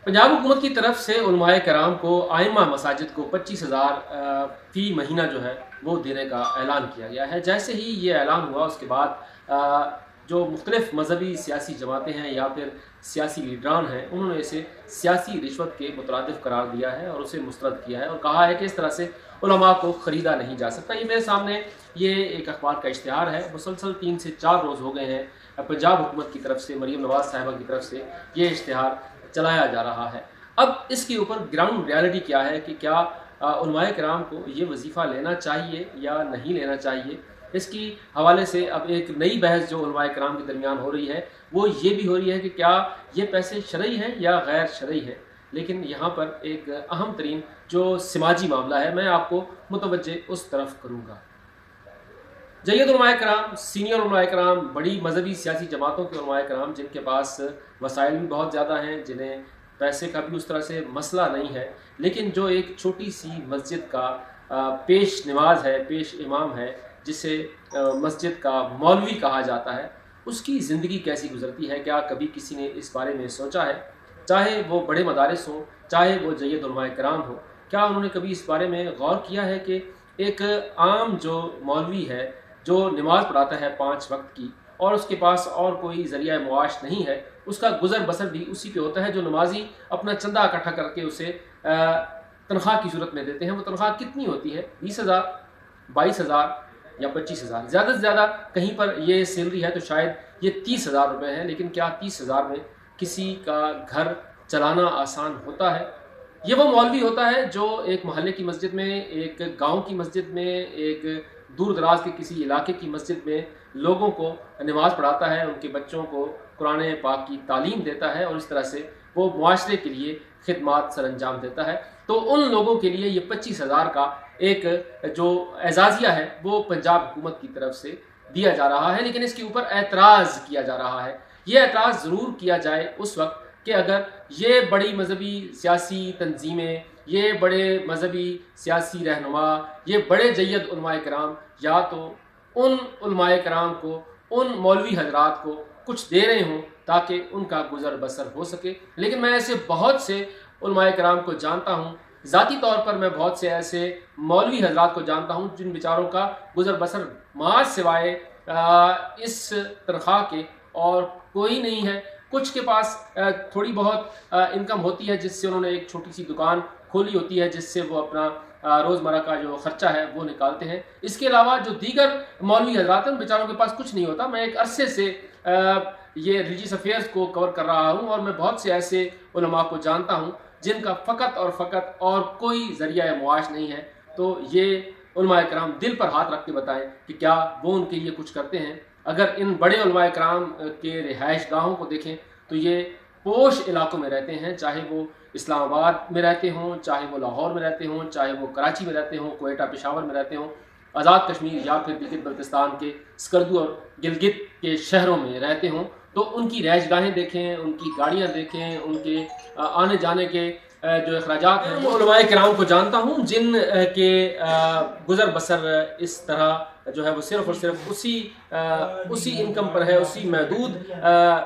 पंजाब हुकूमत की तरफ से उलमाए कराम को आइम्मा मसाजिद को 25,000 फ़ी महीना जो है वो देने का ऐलान किया गया है। जैसे ही ये ऐलान हुआ उसके बाद जो मुख्तलिफ़ मज़हबी सियासी जमातें हैं या फिर सियासी लीडरान हैं, उन्होंने इसे सियासी रिश्वत के मुतरादिफ़ करार दिया है और उसे मुस्तरद किया है और कहा है कि इस तरह से उलमा को ख़रीदा नहीं जा सकता। ये मेरे सामने ये एक अखबार का इश्तिहार है। मुसलसल 3 से 4 रोज़ हो गए हैं पंजाब हुकूमत की तरफ से, मरीम नवाज़ साहिबा की तरफ से ये इश्तिहार चलाया जा रहा है। अब इसके ऊपर ग्राउंड रियलिटी क्या है कि क्या उलमाए किराम को ये वजीफ़ा लेना चाहिए या नहीं लेना चाहिए, इसकी हवाले से अब एक नई बहस जो उलमाए किराम के दरमियान हो रही है वो ये भी हो रही है कि क्या ये पैसे शरई हैं या गैर शरई है। लेकिन यहाँ पर एक अहम तरीन जो समाजी मामला है मैं आपको मुतवज्जे उस तरफ करूँगा। जय्यद उलमाए कराम, सीनियर उलमाए कराम, बड़ी मजहबी सियासी जमातों के उलमाए कराम जिनके पास वसाइल भी बहुत ज़्यादा हैं, जिन्हें पैसे का भी उस तरह से मसला नहीं है, लेकिन जो एक छोटी सी मस्जिद का पेश नमाज है, पेश इमाम है, जिसे मस्जिद का मौलवी कहा जाता है, उसकी ज़िंदगी कैसी गुजरती है, क्या कभी किसी ने इस बारे में सोचा है? चाहे वो बड़े मदारिस हों, चाहे वो जय्यद उलमाए कराम हो, क्या उन्होंने कभी इस बारे में गौर किया है कि एक आम जो मौलवी है, जो नमाज़ पढ़ाता है 5 वक्त की और उसके पास और कोई ज़रिया मुआश नहीं है, उसका गुज़र बसर भी उसी पे होता है जो नमाजी अपना चंदा इकट्ठा करके उसे तनख्वाह की सूरत में देते हैं। वो तनख्वाह कितनी होती है? 20,000, 22,000 या 25,000। ज़्यादा से ज़्यादा कहीं पर ये सैलरी है तो शायद ये 30,000 रुपये है, लेकिन क्या 30,000 में किसी का घर चलाना आसान होता है? ये वो मौलवी होता है जो एक मोहल्ले की मस्जिद में, एक गांव की मस्जिद में, एक दूर दराज के किसी इलाके की मस्जिद में लोगों को नमाज़ पढ़ाता है, उनके बच्चों को कुरान पाक की तालीम देता है और इस तरह से वो मुआशरे के लिए खिदमात सर अंजाम देता है। तो उन लोगों के लिए ये 25,000 का एक जो एजाज़िया है वो पंजाब हुकूमत की तरफ से दिया जा रहा है, लेकिन इसके ऊपर एतराज़ किया जा रहा है। ये एतराज़ ज़रूर किया जाए उस वक्त कि अगर ये बड़ी मजहबी सियासी तंजीमें, ये बड़े मजहबी सियासी रहनुमा, ये बड़े जय्यद उलमाए कराम या तो उन उलमाए कराम को, उन मौलवी हजरात को कुछ दे रहे हों ताकि उनका गुजर बसर हो सके। लेकिन मैं ऐसे बहुत से उलमाए कराम को जानता हूँ, ज़ाती तौर पर मैं बहुत से ऐसे मौलवी हजरात को जानता हूँ जिन बेचारों का गुजर बसर माज सिवाय इस तनख्वाह के और कोई नहीं है। कुछ के पास थोड़ी बहुत इनकम होती है जिससे उन्होंने एक छोटी सी दुकान खोली होती है जिससे वो अपना रोज़मर्रा का जो ख़र्चा है वो निकालते हैं। इसके अलावा जो दीगर मौलवी हज़रात हैं उन बेचारों के पास कुछ नहीं होता। मैं एक अरसे से ये रिलीजियस अफेयर्स को कवर कर रहा हूँ और मैं बहुत से ऐसे उलमा को जानता हूँ जिनका फ़कत और कोई ज़रिया मुआश नहीं है। तो ये उलमाए कराम दिल पर हाथ रख के बताएं कि क्या वो उनके लिए कुछ करते हैं। अगर इन बड़े उलमाए कराम के रिहाइश गाहों को देखें तो ये पोश इलाकों में रहते हैं, चाहे वो इस्लामाबाद में रहते हों, चाहे वो लाहौर में रहते हों, चाहे वो कराची में रहते हों, कोयटा पेशावर में रहते हों, आज़ाद कश्मीर या फिर गिलगित बल्तिस्तान के स्कर्दू और गिलगित के शहरों में रहते हों। तो उनकी रहायशगाहें देखें, उनकी गाड़ियाँ देखें, उनके आने जाने के जो अखराजात हैं। मैं उलमाए किराम को जानता हूँ जिन के गुज़र बसर इस तरह जो है वो सिर्फ़ और सिर्फ उसी इनकम पर है, उसी महदूद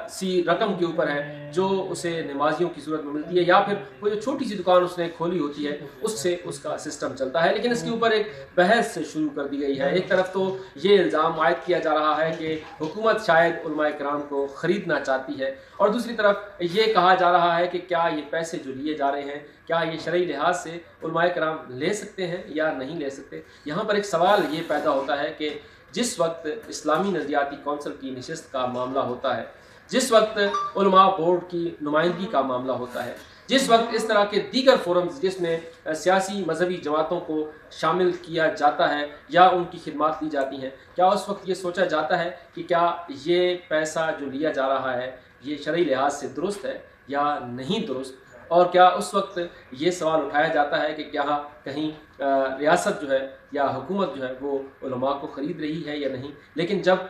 सी रकम के ऊपर है जो उसे नमाजियों की सूरत में मिलती है या फिर वो जो छोटी सी दुकान उसने खोली होती है उससे उसका सिस्टम चलता है। लेकिन इसके ऊपर एक बहस शुरू कर दी गई है। एक तरफ तो ये इल्ज़ाम आयद किया जा रहा है कि हुकूमत शायद उलमाए किराम को ख़रीदना चाहती है और दूसरी तरफ ये कहा जा रहा है कि क्या ये पैसे जो लिए जा रहे हैं क्या ये शरई लिहाज से उलमाए कराम ले सकते हैं या नहीं ले सकते। यहाँ पर एक सवाल ये पैदा होता है कि जिस वक्त इस्लामी नज़रियाती कौंसिल की नशिस्त का मामला होता है, जिस वक्त उलमा बोर्ड की नुमाइंदगी का मामला होता है, जिस वक्त इस तरह के दीगर फोरम्स जिसमें सियासी मजहबी जमातों को शामिल किया जाता है या उनकी खिदमात दी जाती हैं, क्या उस वक्त ये सोचा जाता है कि क्या ये पैसा जो लिया जा रहा है ये शरई लिहाज से दुरुस्त है या नहीं दुरुस्त। और क्या उस वक्त ये सवाल उठाया जाता है कि क्या कहीं रियासत जो है या हुकूमत जो है वो उलमा को ख़रीद रही है या नहीं। लेकिन जब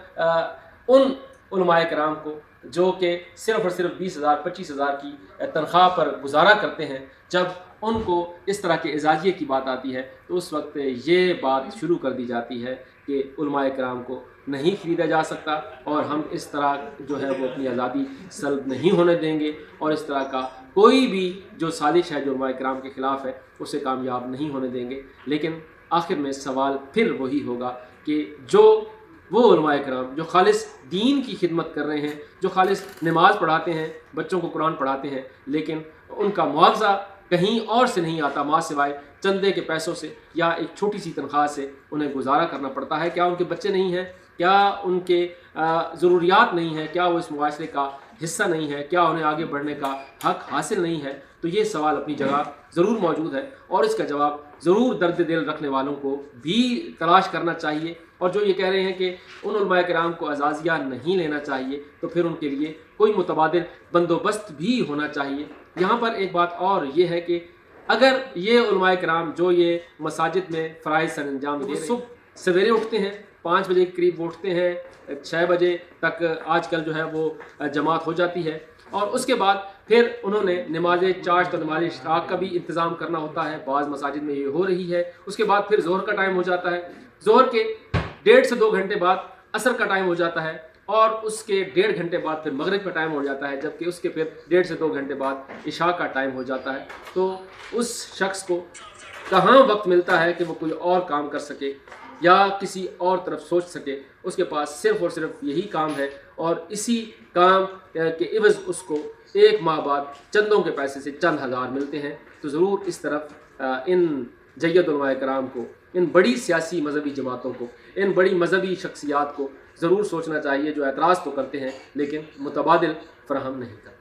उन उलमाए कराम को जो कि सिर्फ़ और सिर्फ 20,000 25,000 की तनख्वाह पर गुजारा करते हैं, जब उनको इस तरह के एजाज़िये की बात आती है तो उस वक्त ये बात शुरू कर दी जाती है कि उलमाए कराम को نہیں خریدا جا سکتا، اور ہم اس طرح جو ہے وہ اپنی آزادی سلب نہیں ہونے دیں گے، اور اس طرح کا کوئی بھی جو سازش ہے جو علماء کرام کے خلاف ہے اسے کامیاب نہیں ہونے دیں گے۔ لیکن آخر میں سوال پھر وہی ہوگا کہ جو وہ علماء کرام جو خالص دین کی خدمت کر رہے ہیں، جو خالص نماز پڑھاتے ہیں، بچوں کو قرآن پڑھاتے ہیں، لیکن ان کا معاوضہ کہیں اور سے نہیں آتا ماں سوائے چندے کے پیسوں سے یا ایک چھوٹی سی تنخواہ سے انہیں گزارا کرنا پڑتا ہے۔ کیا ان کے بچے نہیں ہیں؟ کیا ان کے ضروریات نہیں ہیں؟ کیا وہ اس معاشرے کا حصہ نہیں ہے؟ کیا انہیں آگے بڑھنے کا حق حاصل نہیں ہے؟ تو یہ سوال اپنی جگہ ضرور موجود ہے، اور اس کا جواب ضرور درد دل رکھنے والوں کو بھی تلاش کرنا چاہیے۔ اور جو یہ کہہ رہے ہیں کہ ان علماء کرام کو اعزازیہ نہیں لینا چاہیے، تو پھر ان کے لیے کوئی متبادل بندوبست بھی ہونا چاہیے۔ یہاں پر ایک بات اور یہ ہے کہ اگر یہ علماء کرام جو یہ مساجد میں فرائض سر انجام دے صبح سویرے اٹھتے ہیں، 5 بجے کے قریب اٹھتے ہیں، 6 بجے تک آج کل جو ہے وہ جماعت ہو جاتی ہے، اور اس کے بعد پھر انہوں نے نماز چاشت اور نماز اشراق کا بھی انتظام کرنا ہوتا ہے، بعض مساجد میں یہ ہو رہی ہے۔ اس کے بعد پھر ظہر کا ٹائم ہو جاتا ہے، ظہر کے 1.5 سے 2 گھنٹے بعد عصر کا ٹائم ہو جاتا ہے، اور اس کے 1.5 گھنٹے بعد پھر مغرب کا ٹائم ہو جاتا ہے، جبکہ اس کے پھر 1.5 سے 2 گھنٹے بعد عشاء کا ٹائم ہو جاتا ہے۔ تو اس شخص کو کہاں وقت ملتا ہے کہ وہ کوئی اور کام کر سکے یا کسی اور طرف سوچ سکے؟ اس کے پاس صرف اور صرف یہی کام ہے، اور اسی کام کے عوض اس کو 1 ماہ بعد چندوں کے پیسے سے چند ہزار ملتے ہیں۔ تو ضرور اس طرف ان جید علماء کرام کو، ان بڑی سیاسی مذہبی جماعتوں کو، ان بڑی مذہبی شخصیات کو ضرور سوچنا چاہیے، جو اعتراض تو کرتے ہیں لیکن متبادل فراہم نہیں کرتے۔